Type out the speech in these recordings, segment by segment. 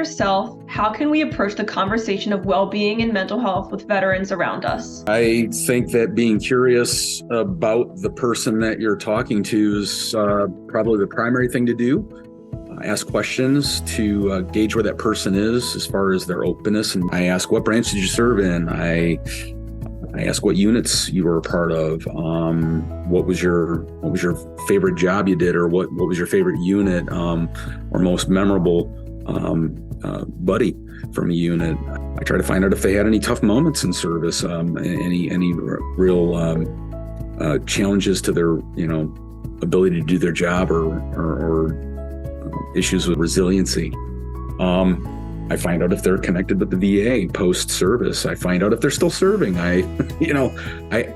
yourself, how can we approach the conversation of well-being and mental health with veterans around us? I think that being curious about the person that you're talking to is probably the primary thing to do. Ask questions to gauge where that person is as far as their openness. And I ask, what branch did you serve in? I ask what units you were a part of. What was your favorite job you did, or what was your favorite unit or most memorable buddy from a unit? I try to find out if they had any tough moments in service, any real challenges to their ability to do their job, or issues with resiliency. I find out if they're connected with the VA post-service. I find out if they're still serving. I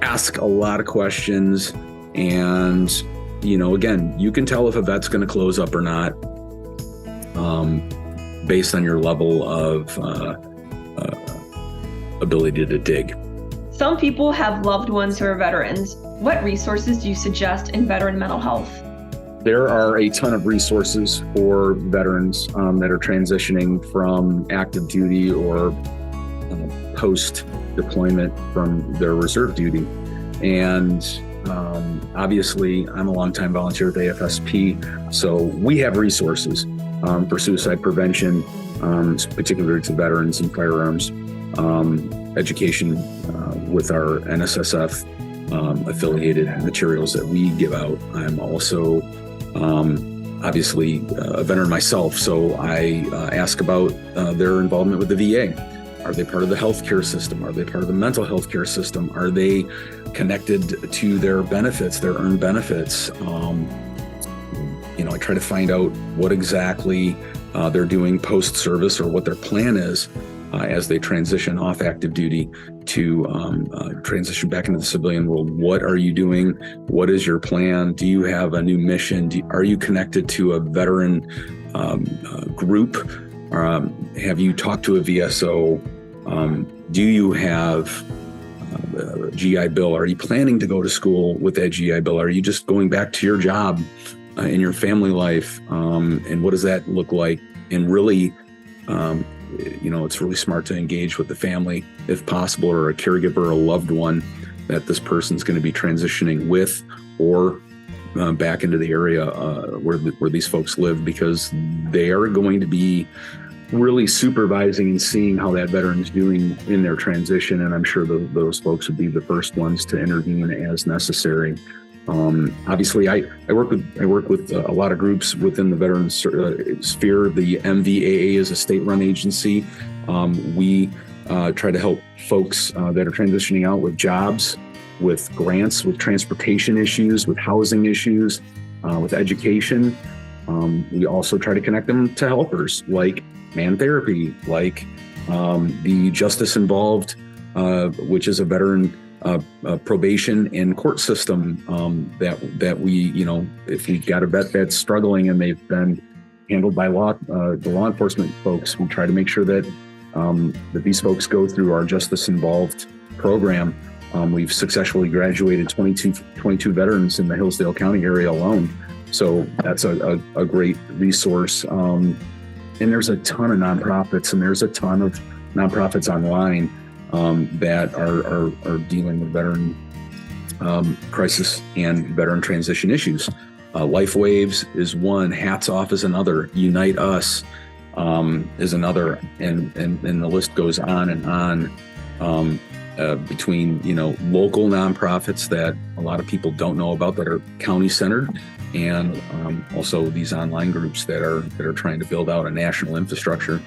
ask a lot of questions, and again, you can tell if a vet's going to close up or not based on your level of ability to dig. Some people have loved ones who are veterans. What resources do you suggest in veteran mental health? There are a ton of resources for veterans that are transitioning from active duty or post-deployment from their reserve duty. And obviously, I'm a longtime volunteer with AFSP, so we have resources for suicide prevention, particularly to veterans and firearms, education with our NSSF affiliated materials that we give out. I'm also obviously a veteran myself, so I ask about their involvement with the VA. Are they part of the healthcare system? Are they part of the mental health care system? Are they connected to their benefits, their earned benefits? I try to find out what exactly they're doing post-service, or what their plan is as they transition off active duty to transition back into the civilian world. What are you doing? What is your plan? Do you have a new mission? Are you connected to a veteran group? Have you talked to a VSO? Do you have a GI Bill? Are you planning to go to school with that GI Bill? Are you just going back to your job in your family life? And what does that look like? And really, it's really smart to engage with the family, if possible, or a caregiver, or a loved one that this person's going to be transitioning with, or back into the area where these folks live, because they are going to be really supervising and seeing how that veteran's doing in their transition. And I'm sure those folks would be the first ones to intervene as necessary. Obviously, I work with a lot of groups within the veteran sphere. The MVAA is a state-run agency. We try to help folks that are transitioning out with jobs, with grants, with transportation issues, with housing issues, with education. We also try to connect them to helpers like man therapy, like the justice involved, which is a veteran probation and court system that we, if we've got a vet that's struggling and they've been handled by the law enforcement folks, we try to make sure that these folks go through our justice involved program. We've successfully graduated 22 veterans in the Hillsdale County area alone. So that's a great resource. And there's a ton of nonprofits, and there's a ton of nonprofits online that are dealing with veteran crisis and veteran transition issues. Life Waves is one, Hats Off is another, Unite Us is another, and the list goes on and on between local nonprofits that a lot of people don't know about that are county centered, and also these online groups that are trying to build out a national infrastructure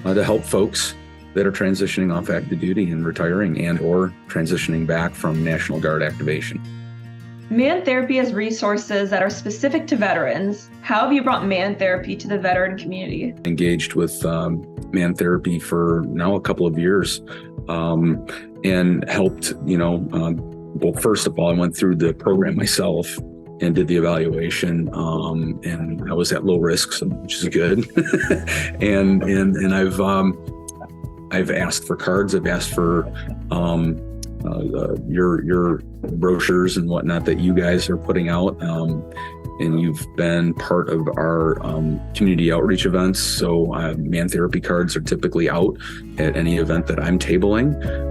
to help folks that are transitioning off active duty and retiring, and or transitioning back from National Guard activation. Man Therapy has resources that are specific to veterans. How have you brought Man Therapy to the veteran community? Engaged with Man Therapy for now a couple of years, and helped, well, first of all, I went through the program myself and did the evaluation, and I was at low risk, which is good. and I've asked for cards. I've asked for your brochures and whatnot that you guys are putting out, and you've been part of our community outreach events. So man therapy cards are typically out at any event that I'm tabling.